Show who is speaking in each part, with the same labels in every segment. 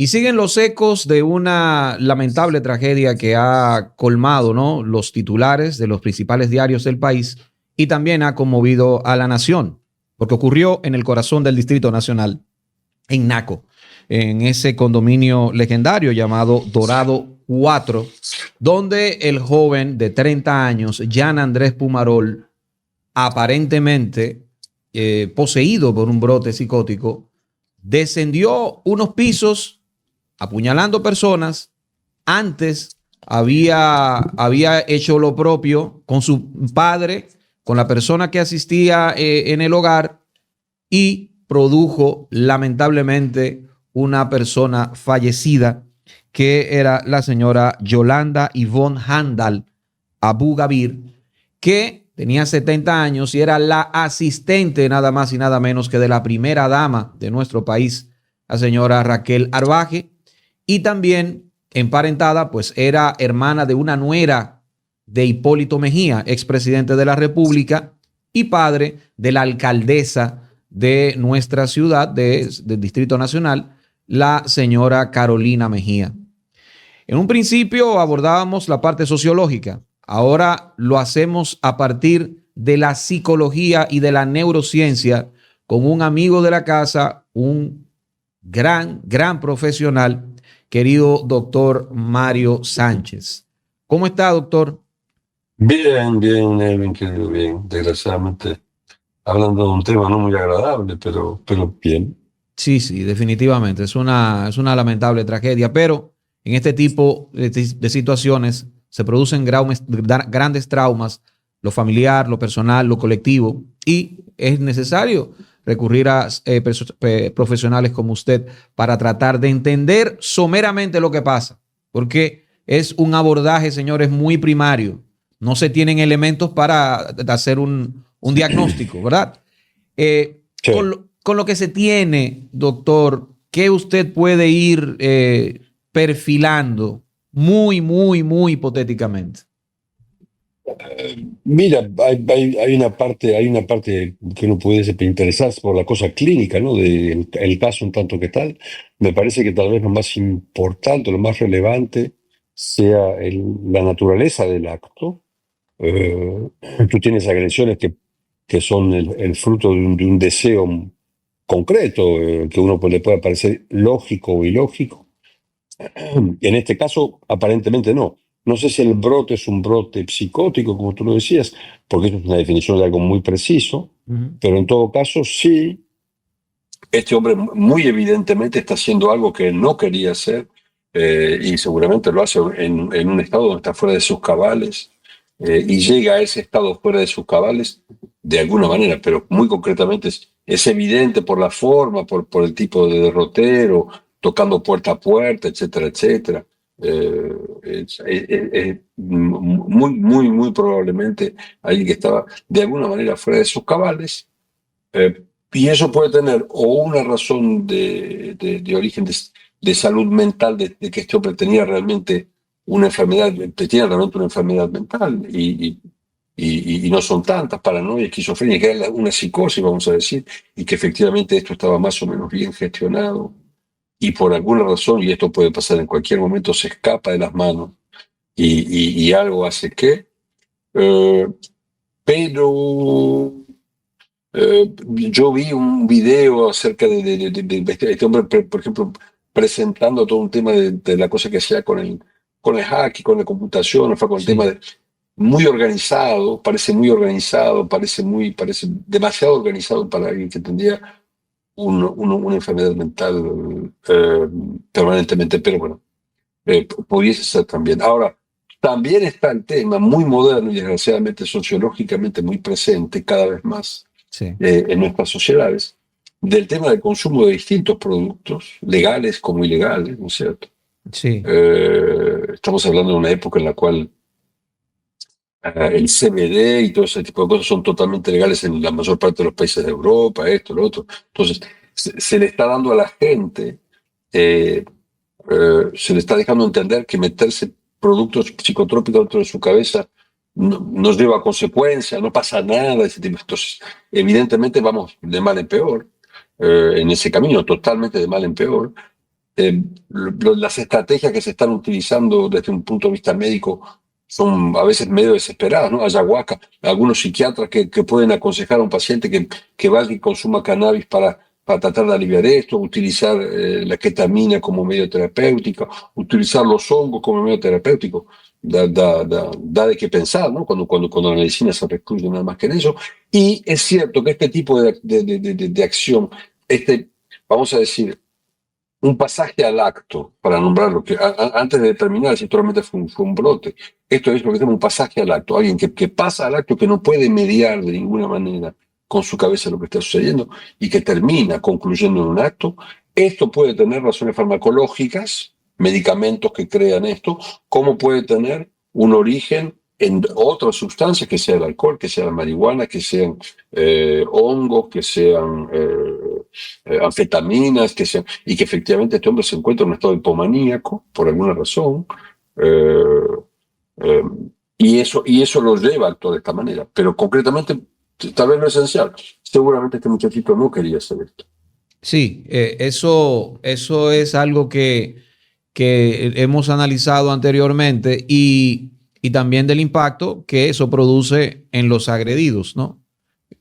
Speaker 1: Y siguen los ecos de una lamentable tragedia que ha colmado, ¿no?, los titulares de los principales diarios del país y también ha conmovido a la nación, porque ocurrió en el corazón del Distrito Nacional, en Naco, en ese condominio legendario llamado Dorado 4, donde el joven de 30 años, Jan Andrés Pumarol, aparentemente poseído por un brote psicótico, descendió unos pisos apuñalando personas. Antes había hecho lo propio con su padre, con la persona que asistía en el hogar, y produjo lamentablemente una persona fallecida, que era la señora Yolanda Ivonne Handal Abu Gabir, que tenía 70 años y era la asistente nada más y nada menos que de la primera dama de nuestro país, la señora Raquel Arbaje, y también emparentada, pues era hermana de una nuera de Hipólito Mejía, expresidente de la República, y padre de la alcaldesa de nuestra ciudad, del Distrito Nacional, la señora Carolina Mejía. En un principio abordábamos la parte sociológica, ahora lo hacemos a partir de la psicología y de la neurociencia con un amigo de la casa, un gran profesional, querido doctor Mario Sánchez. ¿Cómo está, doctor?
Speaker 2: Bien, Elvin, querido, bien. Desgraciadamente, hablando de un tema no muy agradable, pero bien.
Speaker 1: Sí, definitivamente. Es una lamentable tragedia, pero en este tipo de situaciones se producen grandes traumas, lo familiar, lo personal, lo colectivo, y es necesario recurrir a profesionales como usted para tratar de entender someramente lo que pasa, porque es un abordaje, señores, muy primario. No se tienen elementos para hacer un diagnóstico, ¿verdad?
Speaker 2: Sí.
Speaker 1: Con lo que se tiene, doctor, ¿qué usted puede ir muy hipotéticamente?
Speaker 2: Mira, hay una parte que uno pudiese interesarse por la cosa clínica, ¿no? El caso un tanto que tal. Me parece que tal vez lo más importante, lo más relevante, sea la naturaleza del acto. Eh, Tú tienes agresiones que son el fruto de un deseo concreto, que uno le puede parecer lógico o ilógico. En este caso, aparentemente no. No sé si el brote es un brote psicótico, como tú lo decías, porque eso es una definición de algo muy preciso, pero en todo caso sí, este hombre muy evidentemente está haciendo algo que él no quería hacer, y seguramente lo hace en un estado donde está fuera de sus cabales, y llega a ese estado fuera de sus cabales de alguna manera, pero muy concretamente es evidente por la forma, por el tipo de derrotero, tocando puerta a puerta, etcétera, etcétera. Muy probablemente alguien que estaba de alguna manera fuera de sus cabales. Y eso puede tener o una razón de origen de salud mental, de que este hombre tenía realmente una enfermedad, tenía realmente una enfermedad mental, y no son tantas, paranoia, esquizofrenia, que era una psicosis, vamos a decir, y que efectivamente esto estaba más o menos bien gestionado, y por alguna razón, y esto puede pasar en cualquier momento, se escapa de las manos, y algo hace que, eh, pero yo vi un video acerca de este hombre, por ejemplo, presentando todo un tema de la cosa que hacía con el hack y con la computación, fue con el tema
Speaker 1: Sí.
Speaker 2: de muy organizado, parece demasiado organizado para alguien que tendría una enfermedad mental, permanentemente, pero bueno, pudiese ser también. Ahora, también está el tema muy moderno y desgraciadamente sociológicamente muy presente cada vez más,
Speaker 1: Sí.
Speaker 2: en nuestras sociedades, del tema del consumo de distintos productos, legales como ilegales, ¿no es cierto?
Speaker 1: Sí.
Speaker 2: Estamos hablando de una época en la cual el CBD y todo ese tipo de cosas son totalmente legales en la mayor parte de los países de Europa, esto, lo otro. Entonces, se le está dando a la gente, se le está dejando entender que meterse productos psicotrópicos dentro de su cabeza no lleva a consecuencias, no pasa nada, ese tipo. Entonces, evidentemente vamos de mal en peor, en ese camino, totalmente de mal en peor. las estrategias que se están utilizando desde un punto de vista médico son a veces medio desesperadas, ¿no? Ayahuasca, algunos psiquiatras que pueden aconsejar a un paciente que vaya y consuma cannabis para tratar de aliviar esto, utilizar la ketamina como medio terapéutico, utilizar los hongos como medio terapéutico. Da de qué pensar, ¿no? Cuando la medicina se recluye nada más que en eso. Y es cierto que este tipo de acción, vamos a decir, un pasaje al acto, para nombrarlo, que antes de determinar si realmente fue un brote, esto es lo que se llama un pasaje al acto, alguien que pasa al acto, que no puede mediar de ninguna manera con su cabeza lo que está sucediendo y que termina concluyendo en un acto. Esto puede tener razones farmacológicas, medicamentos que crean esto, como puede tener un origen en otras sustancias, que sea el alcohol, que sea la marihuana, que sean hongos, que sean anfetaminas, y que efectivamente este hombre se encuentra en un estado hipomaníaco por alguna razón, eh, eh, y eso lo lleva a actuar de esta manera. Pero concretamente, tal vez lo esencial, seguramente este muchachito no quería hacer esto.
Speaker 1: Sí, eso es algo que hemos analizado anteriormente y también del impacto que eso produce en los agredidos, ¿no?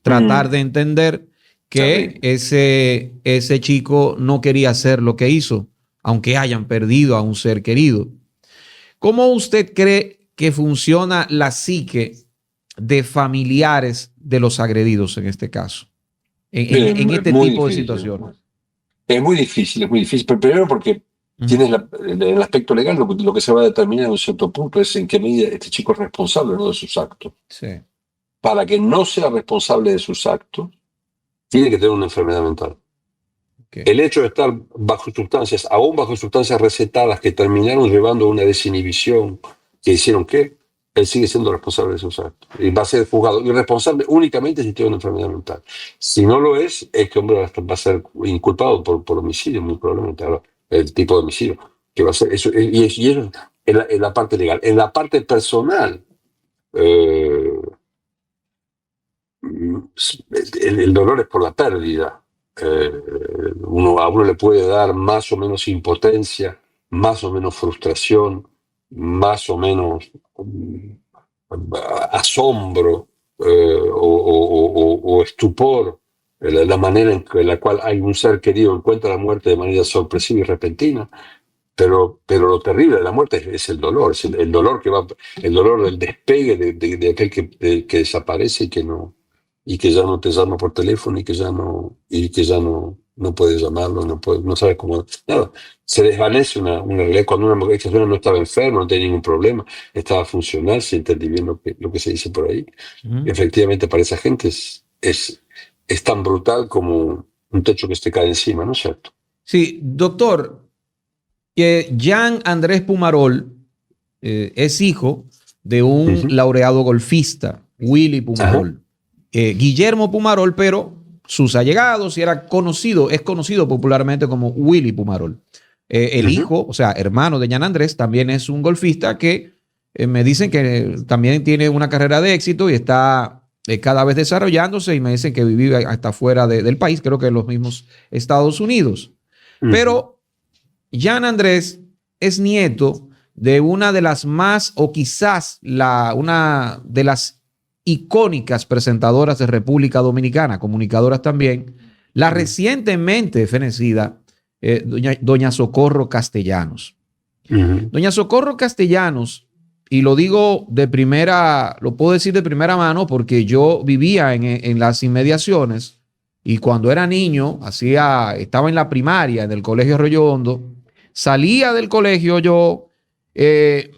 Speaker 1: Tratar de entender que ese chico no quería hacer lo que hizo, aunque hayan perdido a un ser querido. ¿Cómo usted cree que funciona la psique de familiares de los agredidos en este caso? En este tipo de situaciones.
Speaker 2: Es muy difícil, es muy difícil. Pero primero porque tienes el aspecto legal, lo que se va a determinar en un cierto punto es en qué medida este chico es responsable, ¿no?, de sus actos.
Speaker 1: Sí.
Speaker 2: Para que no sea responsable de sus actos, tiene que tener una enfermedad mental.
Speaker 1: Okay.
Speaker 2: El hecho de estar bajo sustancias, aún bajo sustancias recetadas que terminaron llevando a una desinhibición, que hicieron que él sigue siendo responsable de sus actos. Y va a ser juzgado irresponsable únicamente si tiene una enfermedad mental. Si no lo es que hombre va a ser inculpado por homicidio, muy probablemente. Ahora, el tipo de homicidio que va a ser eso. Y eso en la parte legal. En la parte personal, el dolor es por la pérdida. A uno le puede dar más o menos impotencia, más o menos frustración, más o menos asombro o estupor, la manera en la cual hay un ser querido encuentra la muerte de manera sorpresiva y repentina. Pero lo terrible de la muerte es el dolor, es el dolor el dolor del despegue de aquel que desaparece y que ya no te llama por teléfono y que ya no puedes llamarlo, no sabes cómo, nada. Se desvanece una realidad. Cuando una persona no estaba enferma, no tenía ningún problema, estaba funcional, se entendí bien lo que se dice por ahí. Efectivamente, para esa gente es tan brutal como un techo que te cae encima, ¿no es cierto?
Speaker 1: Sí, doctor. Jean Andrés Pumarol es hijo de un laureado golfista, Willy Pumarol. Guillermo Pumarol, pero sus allegados y es conocido popularmente como Willy Pumarol. El hijo, o sea, hermano de Jean Andrés, también es un golfista que me dicen que también tiene una carrera de éxito y está cada vez desarrollándose, y me dicen que vive hasta fuera del país, creo que en los mismos Estados Unidos. Pero Jean Andrés es nieto de una de las más, o quizás una de las icónicas presentadoras de República Dominicana, comunicadoras también, la recientemente fenecida doña Socorro Castellanos. Doña Socorro Castellanos, y lo digo lo puedo decir de primera mano porque yo vivía en las inmediaciones, y cuando era niño, estaba en la primaria, en el colegio Arroyo Hondo. Salía del colegio, yo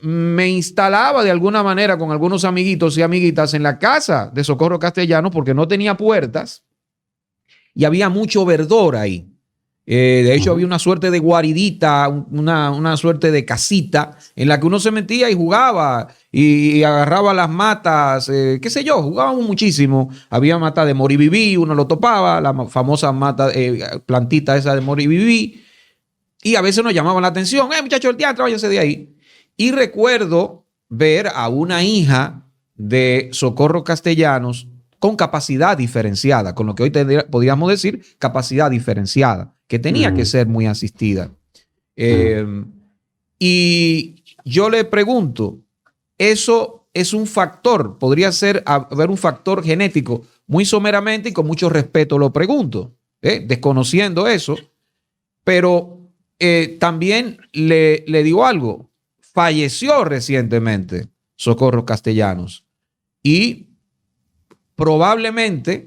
Speaker 1: me instalaba de alguna manera con algunos amiguitos y amiguitas en la casa de Socorro Castellanos porque no tenía puertas y había mucho verdor ahí. De hecho, había una suerte de guaridita, una suerte de casita en la que uno se metía y jugaba y agarraba las matas, qué sé yo, jugábamos muchísimo. Había mata de moribibí, uno lo topaba, la famosa mata, plantita esa de moribibí. Y a veces nos llamaban la atención, muchachos del teatro, váyanse de ahí. Y recuerdo ver a una hija de Socorro Castellanos con capacidad diferenciada, con lo que hoy podríamos decir capacidad diferenciada, que tenía que ser muy asistida. Y yo le pregunto, ¿eso es un factor? ¿Podría haber un factor genético? Muy someramente y con mucho respeto lo pregunto, desconociendo eso, pero también le digo algo. Falleció recientemente Socorro Castellanos y probablemente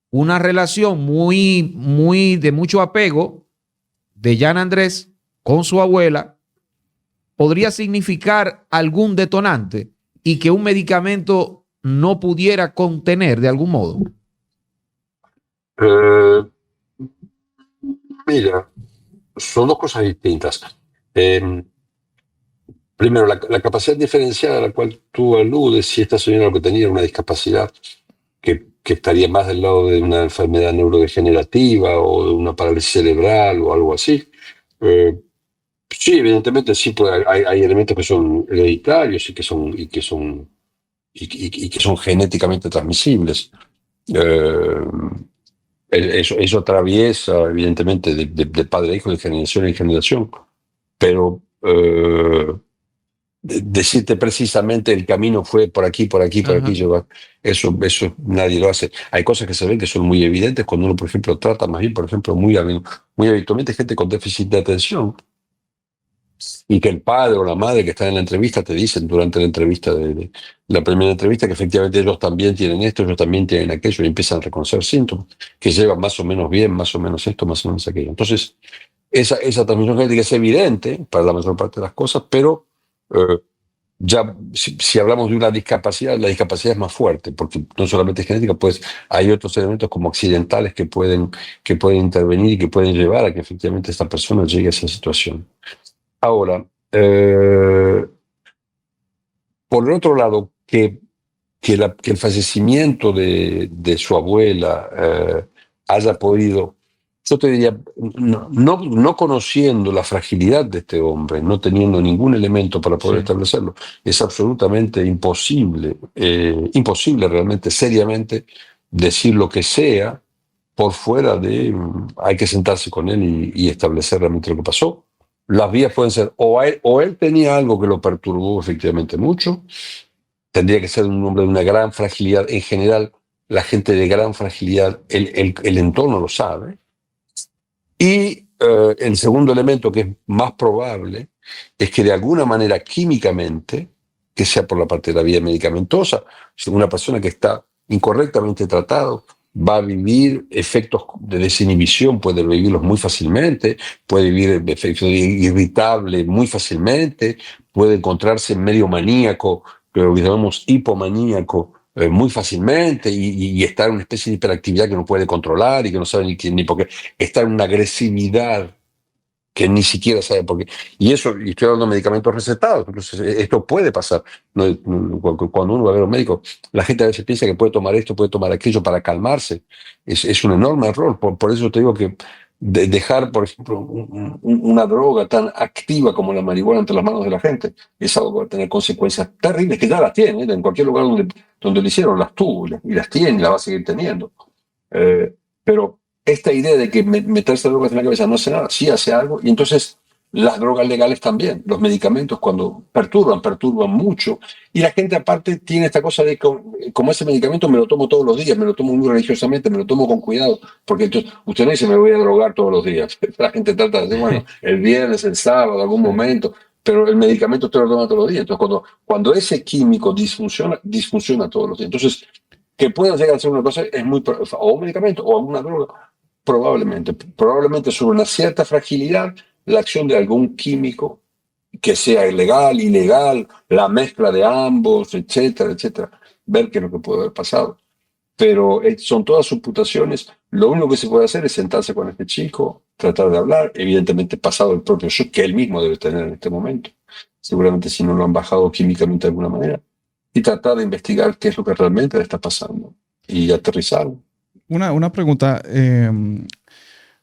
Speaker 1: una relación muy de mucho apego de Jan Andrés con su abuela podría significar algún detonante y que un medicamento no pudiera contener de algún modo.
Speaker 2: Mira, son dos cosas distintas. Primero, la capacidad diferenciada a la cual tú aludes, si esta señora lo que tenía era una discapacidad que estaría más del lado de una enfermedad neurodegenerativa o de una parálisis cerebral o algo así. Sí, evidentemente sí hay elementos que son hereditarios y que son genéticamente transmisibles. Eh, eso atraviesa, evidentemente, de padre a hijo, de generación en generación, pero decirte precisamente el camino fue por aquí, por aquí, por aquí, eso nadie lo hace. Hay cosas que se ven que son muy evidentes cuando uno, por ejemplo, trata más bien, por ejemplo, muy habitualmente gente con déficit de atención y que el padre o la madre que está en la entrevista te dicen durante la entrevista, de la primera entrevista, que efectivamente ellos también tienen esto, ellos también tienen aquello y empiezan a reconocer síntomas que llevan más o menos bien, más o menos esto, más o menos aquello. Entonces, esa transmisión genética es evidente para la mayor parte de las cosas, pero ya si hablamos de una discapacidad, la discapacidad es más fuerte, porque no solamente es genética, pues hay otros elementos como accidentales que pueden intervenir y que pueden llevar a que efectivamente esta persona llegue a esa situación. Ahora, por el otro lado, que el fallecimiento de su abuela haya podido, yo te diría, no conociendo la fragilidad de este hombre, no teniendo ningún elemento para poder establecerlo, es absolutamente imposible realmente, seriamente, decir lo que sea por fuera de, hay que sentarse con él y establecer realmente lo que pasó. Las vías pueden ser, o él tenía algo que lo perturbó efectivamente mucho, tendría que ser un hombre de una gran fragilidad. En general, la gente de gran fragilidad, el entorno lo sabe. Y el segundo elemento que es más probable es que de alguna manera químicamente, que sea por la parte de la vía medicamentosa, una persona que está incorrectamente tratado, va a vivir efectos de desinhibición, puede vivirlos muy fácilmente, puede vivir efectos irritable muy fácilmente, puede encontrarse medio maníaco, que lo llamamos hipomaníaco, muy fácilmente y estar en una especie de hiperactividad que no puede controlar y que no sabe ni por qué, está en una agresividad que ni siquiera sabe por qué. Y estoy hablando de medicamentos recetados, entonces esto puede pasar. Cuando uno va a ver a un médico, la gente a veces piensa que puede tomar esto, puede tomar aquello para calmarse. Es un enorme error. Por eso te digo que dejar, por ejemplo, una droga tan activa como la marihuana entre las manos de la gente es algo que va a tener consecuencias terribles, que ya las tiene, en cualquier lugar donde lo hicieron, las tuvo y las tiene y las va a seguir teniendo. Pero esta idea de que meterse drogas en la cabeza no hace nada, sí hace algo, y entonces las drogas legales también, los medicamentos cuando perturban mucho, y la gente aparte tiene esta cosa de que como ese medicamento me lo tomo todos los días, me lo tomo muy religiosamente, me lo tomo con cuidado, porque entonces usted no dice me voy a drogar todos los días, la gente trata de decir, bueno, el viernes, el sábado, algún momento, pero el medicamento usted lo toma todos los días, entonces cuando ese químico disfunciona todos los días, entonces que pueda llegar a ser una cosa es o un medicamento o alguna droga. Probablemente sobre una cierta fragilidad, la acción de algún químico que sea ilegal, ilegal, la mezcla de ambos, etcétera, etcétera, ver qué es lo que puede haber pasado. Pero son todas suputaciones. Lo único que se puede hacer es sentarse con este chico, tratar de hablar, evidentemente pasado el propio shock que él mismo debe tener en este momento, seguramente si no lo han bajado químicamente de alguna manera, y tratar de investigar qué es lo que realmente le está pasando y aterrizar.
Speaker 3: Una pregunta,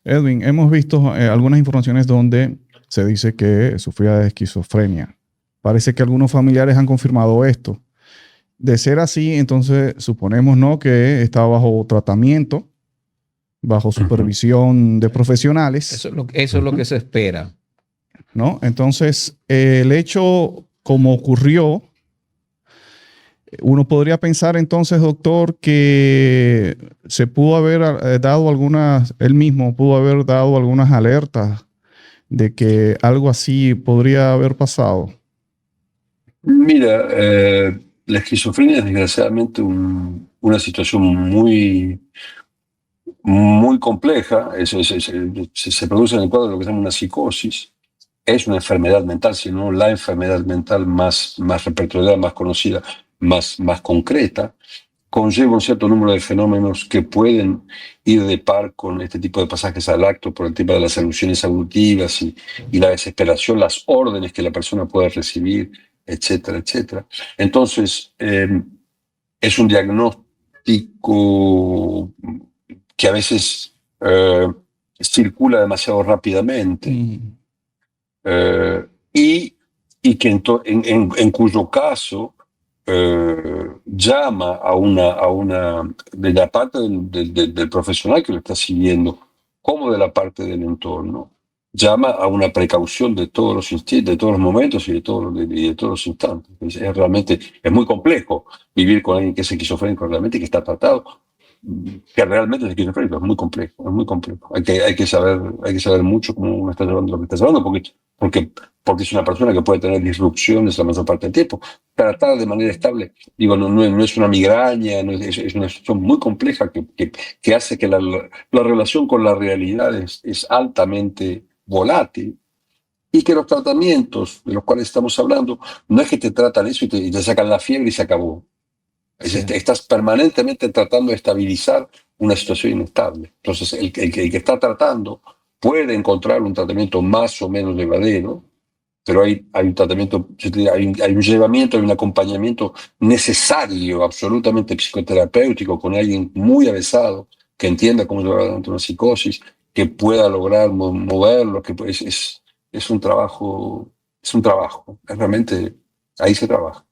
Speaker 3: Edwin. Hemos visto algunas informaciones donde se dice que sufría de esquizofrenia. Parece que algunos familiares han confirmado esto. De ser así, entonces suponemos, ¿no?, que está bajo tratamiento, bajo supervisión de profesionales.
Speaker 1: Eso es lo que se espera.
Speaker 3: ¿no? Entonces, el hecho como ocurrió, uno podría pensar entonces, doctor, que se pudo haber dado él mismo pudo haber dado algunas alertas de que algo así podría haber pasado.
Speaker 2: Mira, la esquizofrenia es desgraciadamente una situación muy compleja. Se produce en el cuadro de lo que se llama una psicosis. Es una enfermedad mental, sino la enfermedad mental más repertoriada, más conocida, más concreta. Conlleva un cierto número de fenómenos que pueden ir de par con este tipo de pasajes al acto por el tema de las alusiones auditivas y la desesperación, las órdenes que la persona puede recibir, etcétera, etcétera. Entonces, es un diagnóstico que a veces circula demasiado rápidamente. Y que en cuyo caso llama a una de la parte del profesional que lo está siguiendo, como de la parte del entorno, llama a una precaución de todos los de todos los momentos y de todos los instantes. Realmente es muy complejo vivir con alguien que es esquizofrénico realmente, que está tratado, que realmente es esquizofrénico. Es muy complejo, es muy complejo. Hay que saber mucho cómo uno está llevando lo que está llevando, porque es una persona que puede tener disrupciones la mayor parte del tiempo. Tratar de manera estable, digo, no es una migraña, es una situación muy compleja que hace que la relación con la realidad es altamente volátil, y que los tratamientos de los cuales estamos hablando no es que te tratan eso y te sacan la fiebre y se acabó.
Speaker 1: Sí.
Speaker 2: Estás permanentemente tratando de estabilizar una situación inestable. Entonces, el que está tratando puede encontrar un tratamiento más o menos llevadero, pero hay un tratamiento, hay un llevamiento, hay un acompañamiento necesario, absolutamente psicoterapéutico, con alguien muy avesado, que entienda cómo llevar adelante una psicosis, que pueda lograr moverlo, que es un trabajo, realmente ahí se trabaja.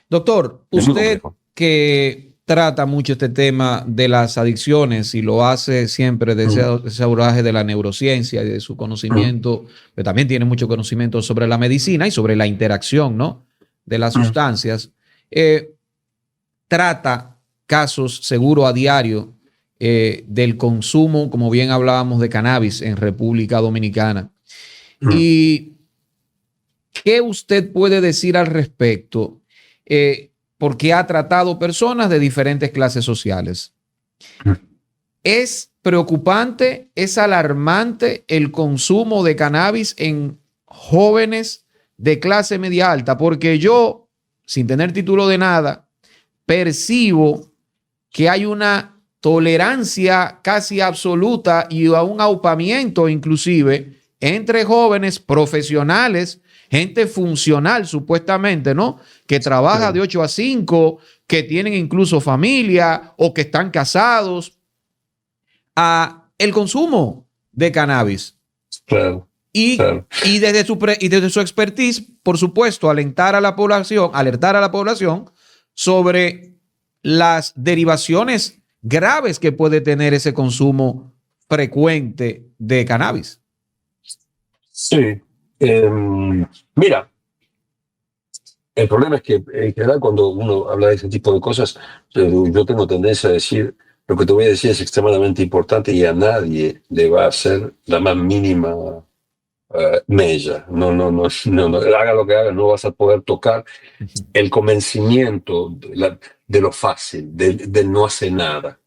Speaker 1: Doctor,
Speaker 2: Es muy
Speaker 1: usted
Speaker 2: complejo.
Speaker 1: que trata mucho este tema de las adicciones y lo hace siempre desde ese abordaje de la neurociencia y de su conocimiento, pero también tiene mucho conocimiento sobre la medicina y sobre la interacción, ¿no?, de las sustancias, trata casos seguro a diario del consumo, como bien hablábamos, de cannabis en República Dominicana. ¿Y qué usted puede decir al respecto? Porque ha tratado personas de diferentes clases sociales. ¿Es preocupante, es alarmante el consumo de cannabis en jóvenes de clase media alta? Porque yo, sin tener título de nada, percibo que hay una tolerancia casi absoluta y a un aupamiento inclusive entre jóvenes profesionales, gente funcional supuestamente, ¿no?, que trabaja de 8 a 5, que tienen incluso familia o que están casados, a el consumo de cannabis.
Speaker 2: Claro.
Speaker 1: Y desde su expertise, por supuesto, alertar a la población sobre las derivaciones graves que puede tener ese consumo frecuente de cannabis.
Speaker 2: Sí. Mira, el problema es que en general cuando uno habla de ese tipo de cosas, yo tengo tendencia a decir, lo que te voy a decir es extremadamente importante y a nadie le va a hacer la más mínima mella. No, haga lo que haga, no vas a poder tocar el convencimiento de lo fácil, del no hacer nada.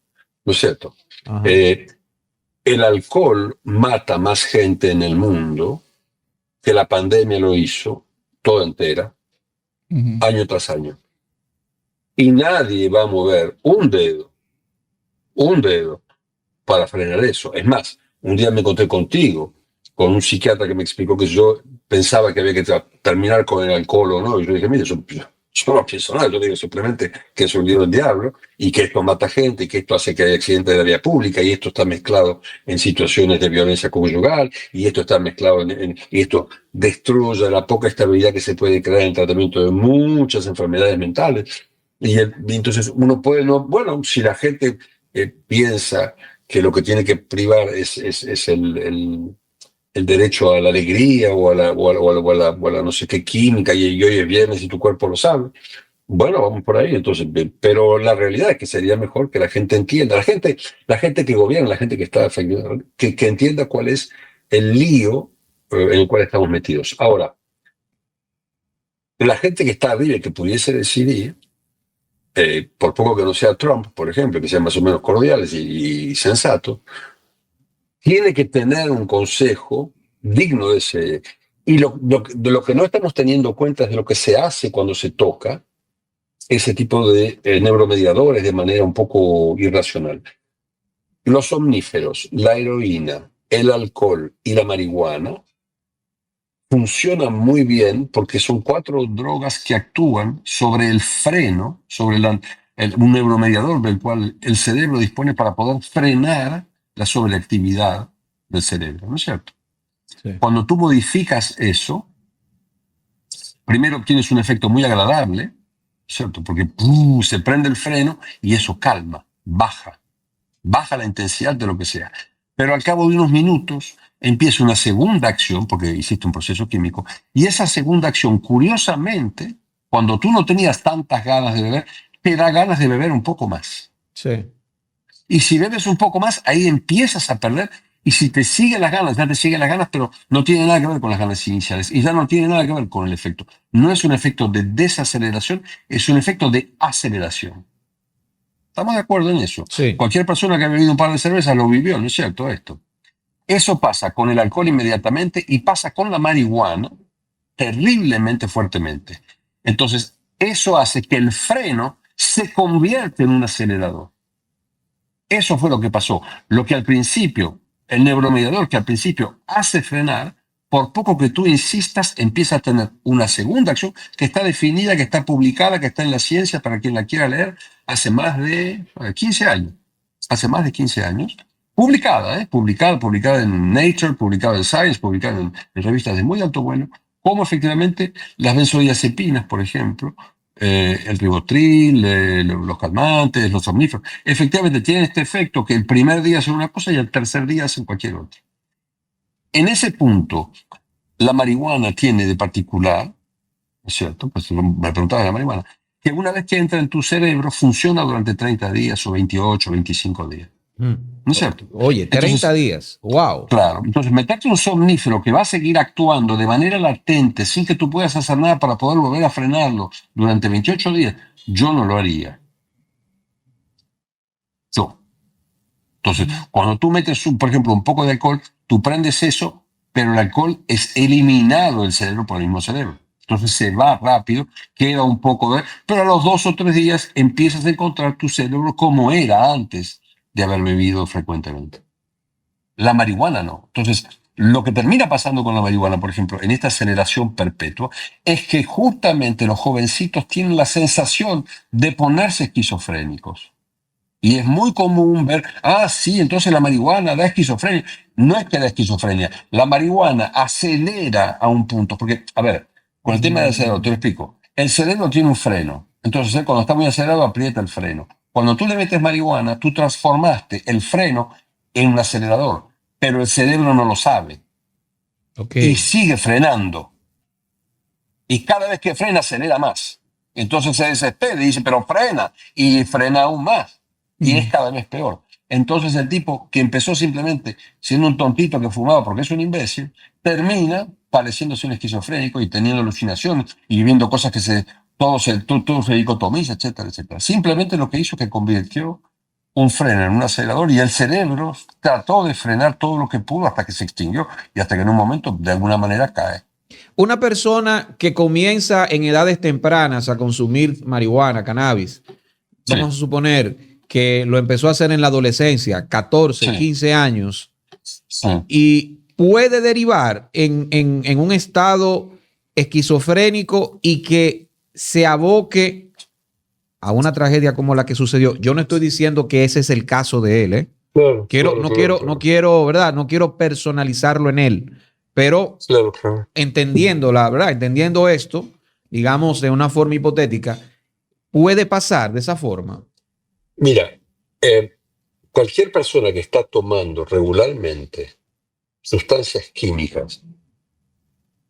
Speaker 2: ¿No es cierto? El alcohol mata más gente en el mundo que la pandemia lo hizo, toda entera, año tras año. Y nadie va a mover un dedo para frenar eso. Es más, un día me encontré contigo, con un psiquiatra que me explicó que yo pensaba que había que terminar con el alcohol o no. Y yo dije, mire, yo no pienso nada, yo digo simplemente que es un libro del diablo y que esto mata gente y que esto hace que haya accidentes de la vía pública y esto está mezclado en situaciones de violencia conyugal y esto está mezclado y esto destruye la poca estabilidad que se puede crear en el tratamiento de muchas enfermedades mentales. Y entonces uno puede, bueno, si la gente piensa que lo que tiene que privar es el derecho a la alegría o a la no sé qué química y hoy es viernes y tu cuerpo lo sabe. Bueno, vamos por ahí, entonces, pero la realidad es que sería mejor que la gente entienda, la gente que gobierna, la gente que está afectada, que entienda cuál es el lío en el cual estamos metidos. Ahora, la gente que está arriba y que pudiese decidir, por poco que no sea Trump, por ejemplo, que sean más o menos cordiales y sensatos, tiene que tener un consejo digno de ese. Y de lo que no estamos teniendo cuenta es de lo que se hace cuando se toca ese tipo de neuromediadores de manera un poco irracional. Los somníferos, la heroína, el alcohol y la marihuana funcionan muy bien porque son 4 drogas que actúan sobre el freno, sobre un neuromediador del cual el cerebro dispone para poder frenar la sobreactividad del cerebro, ¿no es cierto?
Speaker 1: Sí.
Speaker 2: Cuando tú modificas eso, primero obtienes un efecto muy agradable, ¿cierto? Porque se prende el freno y eso calma, baja la intensidad de lo que sea. Pero al cabo de unos minutos empieza una segunda acción, porque hiciste un proceso químico, y esa segunda acción, curiosamente, cuando tú no tenías tantas ganas de beber, te da ganas de beber un poco más.
Speaker 1: Sí.
Speaker 2: Y si bebes un poco más, ahí empiezas a perder. Y si te siguen las ganas, ya te siguen las ganas, pero no tiene nada que ver con las ganas iniciales. Y ya no tiene nada que ver con el efecto. No es un efecto de desaceleración, es un efecto de aceleración. ¿Estamos de acuerdo en eso?
Speaker 1: Sí.
Speaker 2: Cualquier persona que ha bebido un par de cervezas lo vivió, ¿no es cierto esto? Eso pasa con el alcohol inmediatamente y pasa con la marihuana terriblemente fuertemente. Entonces, eso hace que el freno se convierta en un acelerador. Eso fue lo que pasó. Lo que al principio, el neuromediador que al principio hace frenar, por poco que tú insistas, empieza a tener una segunda acción que está definida, que está publicada, que está en la ciencia para quien la quiera leer, hace más de 15 años. Hace más de 15 años. Publicada en Nature, publicada en Science, publicada en revistas de muy alto vuelo, como efectivamente las benzodiazepinas, por ejemplo, el ribotril, los calmantes, los somníferos, efectivamente tienen este efecto que el primer día hacen una cosa y el tercer día hacen cualquier otra. En ese punto, la marihuana tiene de particular, ¿no es cierto? Pues me preguntaba de la marihuana, que una vez que entra en tu cerebro funciona durante 30 días o 28, 25 días. ¿No es cierto?
Speaker 1: Oye, 30
Speaker 2: Entonces,
Speaker 1: días. Wow.
Speaker 2: claro, entonces meterte un somnífero que va a seguir actuando de manera latente sin que tú puedas hacer nada para poder volver a frenarlo durante 28 días, yo no lo haría. Yo. Entonces, cuando tú metes, por ejemplo, un poco de alcohol, tú prendes eso, pero el alcohol es eliminado del cerebro por el mismo cerebro. Entonces se va rápido, queda un poco de... Pero a los 2 o 3 días empiezas a encontrar tu cerebro como era antes de haber bebido frecuentemente. La marihuana no. Entonces, lo que termina pasando con la marihuana, por ejemplo, en esta aceleración perpetua, es que justamente los jovencitos tienen la sensación de ponerse esquizofrénicos. Y es muy común ver, sí, entonces la marihuana da esquizofrenia. No es que da esquizofrenia, la marihuana acelera a un punto. Porque, a ver, con el tema del cerebro, te lo explico. El cerebro tiene un freno. Entonces, cuando está muy acelerado, aprieta el freno. Cuando tú le metes marihuana, tú transformaste el freno en un acelerador. Pero el cerebro no lo sabe.
Speaker 1: Ok.
Speaker 2: Y sigue frenando. Y cada vez que frena, acelera más. Entonces se desespera y dice, pero frena. Y frena aún más. Y es cada vez peor. Entonces el tipo que empezó simplemente siendo un tontito que fumaba porque es un imbécil, termina pareciéndose un esquizofrénico y teniendo alucinaciones y viendo cosas que todo se dicotomiza, etcétera, etcétera. Simplemente lo que hizo que convirtió un freno en un acelerador y el cerebro trató de frenar todo lo que pudo hasta que se extinguió y hasta que en un momento de alguna manera cae.
Speaker 1: Una persona que comienza en edades tempranas a consumir marihuana, cannabis,
Speaker 2: Sí.
Speaker 1: vamos a suponer que lo empezó a hacer en la adolescencia, 14,
Speaker 2: Sí.
Speaker 1: 15 años,
Speaker 2: Sí.
Speaker 1: y puede derivar en un estado esquizofrénico y que se aboque a una tragedia como la que sucedió. Yo no estoy diciendo que ese es el caso de él, ¿eh?
Speaker 2: Claro,
Speaker 1: No quiero, ¿verdad? No quiero personalizarlo en él, pero
Speaker 2: claro.
Speaker 1: entendiendo la verdad, entendiendo esto, digamos de una forma hipotética, puede pasar de esa forma.
Speaker 2: Mira, cualquier persona que está tomando regularmente sustancias químicas,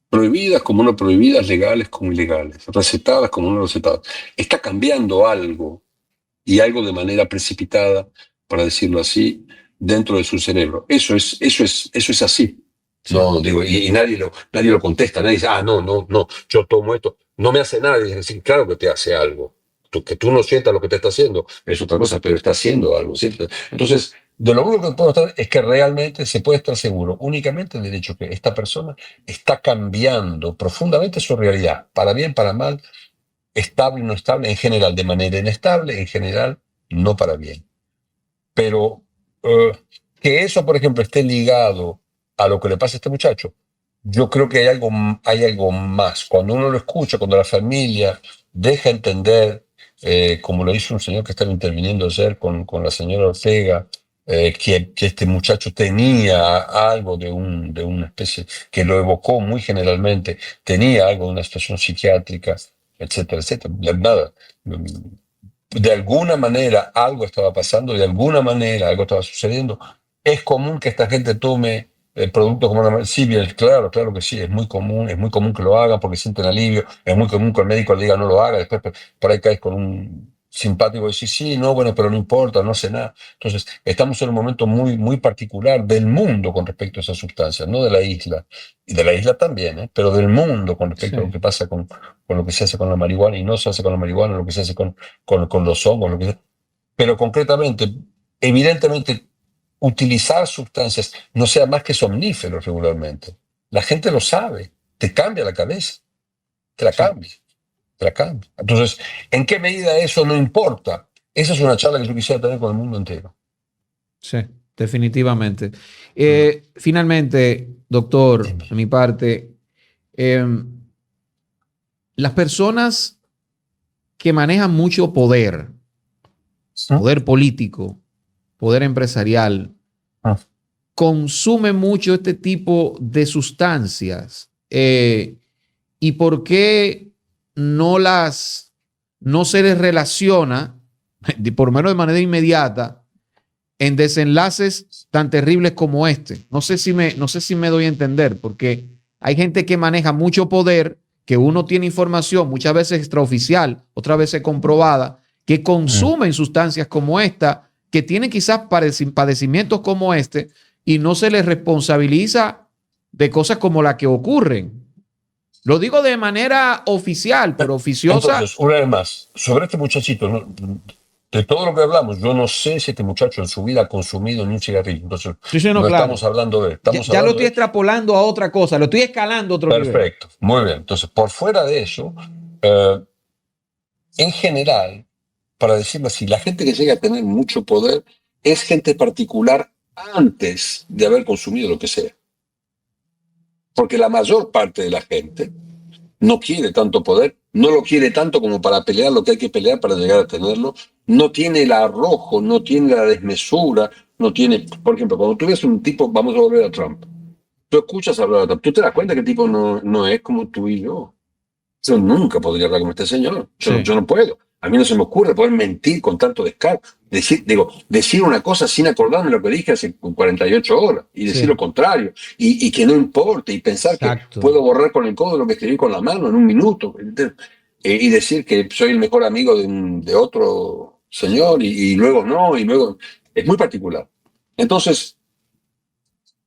Speaker 2: prohibidas como no prohibidas, legales como ilegales, recetadas como no recetadas. Está cambiando algo, y algo de manera precipitada, para decirlo así, dentro de su cerebro. Eso es así.
Speaker 1: Sí.
Speaker 2: No, digo, y nadie lo contesta, nadie dice, no, yo tomo esto. No me hace nada. Y es decir, claro que te hace algo. Que tú no sientas lo que te está haciendo es otra cosa, pero está haciendo algo, ¿cierto? Entonces, de lo único que puedo estar es que realmente se puede estar seguro únicamente del hecho que esta persona está cambiando profundamente su realidad, para bien, para mal, estable o no estable, en general de manera inestable, en general no para bien. Pero que eso, por ejemplo, esté ligado a lo que le pasa a este muchacho, yo creo que hay algo más. Cuando uno lo escucha, cuando la familia deja entender, como lo hizo un señor que estaba interviniendo ayer con la señora Ortega, que este muchacho tenía algo de una especie, que lo evocó muy generalmente, tenía algo de una situación psiquiátrica, etcétera, etcétera. Nada. De alguna manera algo estaba pasando, de alguna manera algo estaba sucediendo. Es común que esta gente tome productos como la Cibiel, claro que sí, es muy común que lo hagan porque sienten alivio, es muy común que el médico le diga no lo haga, después por ahí caes con un simpático y decís, sí, no, bueno, pero no importa, no sé nada. Entonces, estamos en un momento muy particular del mundo con respecto a esas sustancias, no de la isla, y de la isla también, pero del mundo con respecto a lo
Speaker 1: Sí.
Speaker 2: que pasa con lo que se hace con la marihuana y no se hace con la marihuana, lo que se hace con los hongos, lo que sea. Pero concretamente, evidentemente, utilizar sustancias no sea más que somníferos regularmente. La gente lo sabe, te cambia la cabeza, te la
Speaker 1: Sí.
Speaker 2: cambia, te la cambia. Entonces, ¿en qué medida eso no importa? Esa es una charla que yo quisiera tener con el mundo entero.
Speaker 1: Sí, definitivamente. Finalmente, doctor,
Speaker 2: Dime.
Speaker 1: de mi parte, las personas que manejan mucho poder,
Speaker 2: ¿Mm?
Speaker 1: poder político, poder empresarial,
Speaker 2: Ah.
Speaker 1: consumen mucho este tipo de sustancias. ¿Y por qué no se les relaciona, por lo menos de manera inmediata, en desenlaces tan terribles como este? No sé si me doy a entender, porque hay gente que maneja mucho poder, que uno tiene información, muchas veces extraoficial, otras veces comprobada, que consumen sustancias como esta, que tienen quizás padecimientos como este, y no se les responsabiliza de cosas como las que ocurren. Lo digo de manera oficial, pero oficiosa.
Speaker 2: Entonces, una vez más, sobre este muchachito, ¿no? De todo lo que hablamos, yo no sé si este muchacho en su vida ha consumido ni un cigarrillo. Entonces,
Speaker 1: Sí, no,
Speaker 2: no
Speaker 1: claro.
Speaker 2: estamos hablando de él. Estamos
Speaker 1: Ya lo
Speaker 2: hablando
Speaker 1: estoy
Speaker 2: de...
Speaker 1: extrapolando a otra cosa, lo estoy escalando a otro nivel.
Speaker 2: Perfecto, muy bien. Entonces, por fuera de eso, en general, para decirlo así, la gente que llega a tener mucho poder es gente particular antes de haber consumido lo que sea. Porque la mayor parte de la gente no quiere tanto poder, no lo quiere tanto como para pelear lo que hay que pelear para llegar a tenerlo, no tiene el arrojo, no tiene la desmesura, no tiene... Por ejemplo, cuando tú ves un tipo, vamos a volver a Trump, tú escuchas hablar a Trump, tú te das cuenta que el tipo no es como tú y yo. Yo nunca podría hablar como este señor.
Speaker 1: Sí.
Speaker 2: Yo no puedo. A mí no se me ocurre poder mentir con tanto descaro. Decir una cosa sin acordarme lo que dije hace 48 horas y decir
Speaker 1: Sí.
Speaker 2: lo contrario y que no importe y pensar
Speaker 1: Exacto.
Speaker 2: que puedo borrar con el codo lo que escribí con la mano en un minuto y decir que soy el mejor amigo de otro señor y luego no, y luego... Es muy particular. Entonces,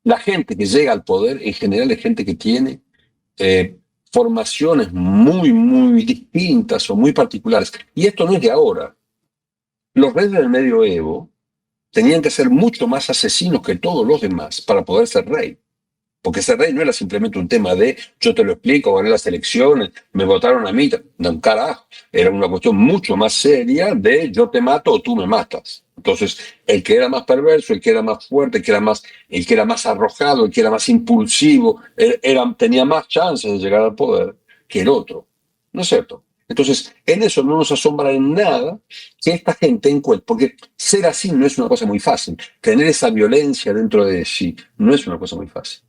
Speaker 2: la gente que llega al poder en general es gente que tiene... formaciones muy distintas o muy particulares. Y esto no es de ahora. Los reyes del medioevo tenían que ser mucho más asesinos que todos los demás para poder ser rey. Porque ser rey no era simplemente un tema de yo te lo explico, gané las elecciones, me votaron a mí, no, un carajo. Era una cuestión mucho más seria de yo te mato o tú me matas. Entonces, el que era más perverso, el que era más fuerte, el que era más arrojado, el que era más impulsivo, tenía más chances de llegar al poder que el otro. ¿No es cierto? Entonces, en eso no nos asombra en nada que esta gente encuentre, porque ser así no es una cosa muy fácil. Tener esa violencia dentro de sí no es una cosa muy fácil.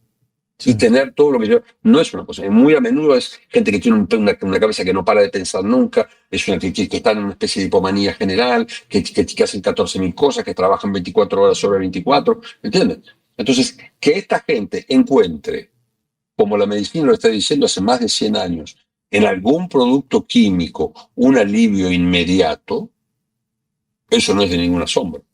Speaker 1: Sí.
Speaker 2: Y tener todo lo que yo... No es una cosa. Muy a menudo es gente que tiene una cabeza que no para de pensar nunca, es una que está en una especie de hipomanía general, que hacen 14.000 cosas, que trabajan 24 horas sobre 24, ¿entiendes? Entonces, que esta gente encuentre, como la medicina lo está diciendo hace más de 100 años, en algún producto químico un alivio inmediato, eso no es de ningún asombro.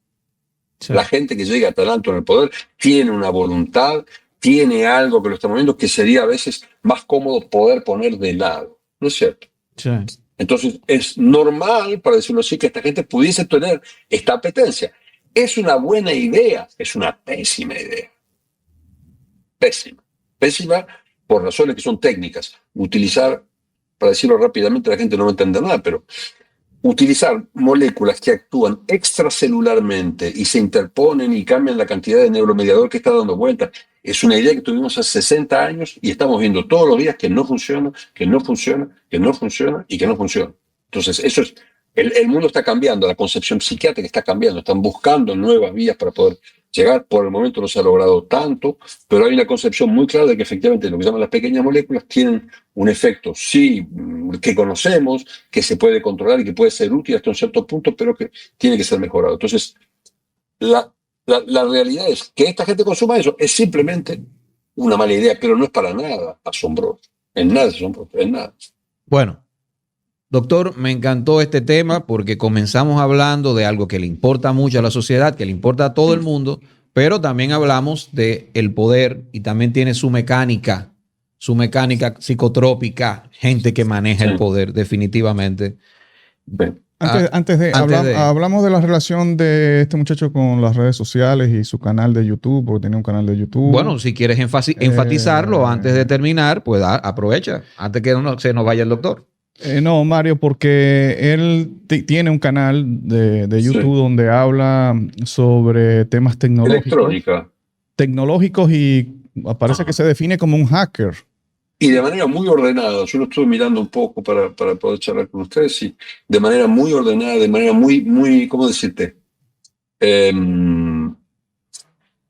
Speaker 1: Sí.
Speaker 2: La gente que llega tan alto en el poder tiene una voluntad, tiene algo que lo está moviendo que sería a veces más cómodo poder poner de lado. ¿No es cierto?
Speaker 1: Sí.
Speaker 2: Entonces es normal, para decirlo así, que esta gente pudiese tener esta apetencia. ¿Es una buena idea? Es una pésima idea. Pésima. Pésima por razones que son técnicas. Utilizar, para decirlo rápidamente, la gente no va a entender nada, pero utilizar moléculas que actúan extracelularmente y se interponen y cambian la cantidad de neuromediador que está dando vueltas, es una idea que tuvimos hace 60 años y estamos viendo todos los días que no funciona, que no funciona, que no funciona y que no funciona. Entonces, eso es, el mundo está cambiando, la concepción psiquiátrica está cambiando, están buscando nuevas vías para poder llegar. Por el momento no se ha logrado tanto, pero hay una concepción muy clara de que efectivamente lo que llaman las pequeñas moléculas tienen un efecto, sí, que conocemos, que se puede controlar y que puede ser útil hasta un cierto punto, pero que tiene que ser mejorado. Entonces, la realidad es que esta gente consuma eso, es simplemente una mala idea, pero no es para nada asombroso. En nada es asombroso, en nada.
Speaker 1: Bueno, doctor, me encantó este tema porque comenzamos hablando de algo que le importa mucho a la sociedad, que le importa a todo el mundo, pero también hablamos de el poder y también tiene su mecánica psicotrópica, gente que maneja el poder definitivamente.
Speaker 2: Bien.
Speaker 3: Hablamos de la relación de este muchacho con las redes sociales y su canal de YouTube, porque tenía un canal de YouTube.
Speaker 1: Bueno, si quieres enfatizarlo antes de terminar, pues aprovecha, antes que se nos vaya el doctor.
Speaker 3: No, Mario, porque él tiene un canal de YouTube donde habla sobre temas tecnológicos y parece que se define como un hacker.
Speaker 2: Y de manera muy ordenada, yo lo estuve mirando un poco para poder charlar con ustedes, y de manera muy ordenada, de manera muy, ¿cómo decirte?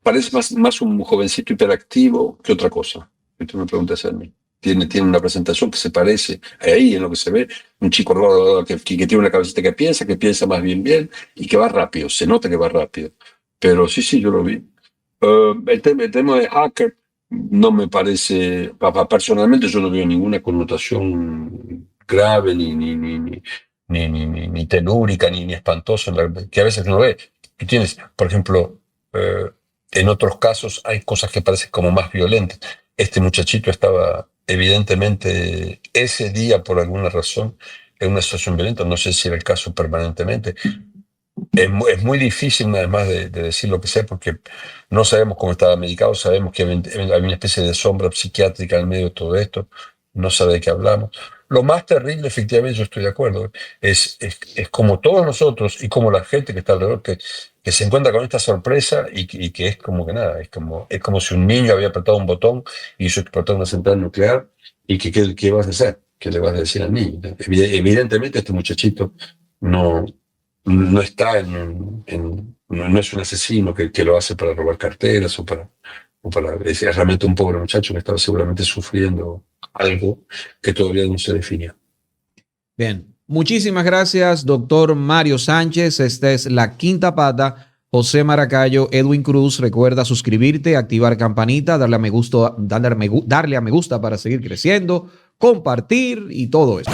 Speaker 2: Parece más un jovencito hiperactivo que otra cosa. Que tú me preguntas a mí. Tiene una presentación que se parece, ahí en lo que se ve, un chico raro que tiene una cabecita que piensa más bien, y que va rápido, se nota que va rápido. Pero sí, yo lo vi. El tema de hacker no me parece, personalmente yo no veo ninguna connotación grave, ni telúrica, ni espantosa, que a veces uno ve. Tú tienes, por ejemplo, en otros casos hay cosas que parecen como más violentas. Este muchachito estaba evidentemente ese día por alguna razón en una situación violenta, no sé si era el caso permanentemente. Es muy difícil además de decir lo que sea, porque no sabemos cómo estaba medicado, sabemos que había una especie de sombra psiquiátrica en medio de todo esto, no sabe de qué hablamos. Lo más terrible, efectivamente, yo estoy de acuerdo, es como todos nosotros y como la gente que está alrededor, que se encuentra con esta sorpresa y que es como que nada, es como si un niño había apretado un botón y hizo explotar una central nuclear, y ¿qué vas a hacer? ¿Qué le vas a decir al niño? Evidentemente este muchachito no está no es un asesino que lo hace para robar carteras es realmente un pobre muchacho que estaba seguramente sufriendo algo que todavía no se definía.
Speaker 1: Bien, muchísimas gracias, doctor Mario Sánchez. Esta es La Quinta Pata. José Maracayo, Edwin Cruz. Recuerda suscribirte, activar campanita, darle a me gusta para seguir creciendo, compartir y todo eso.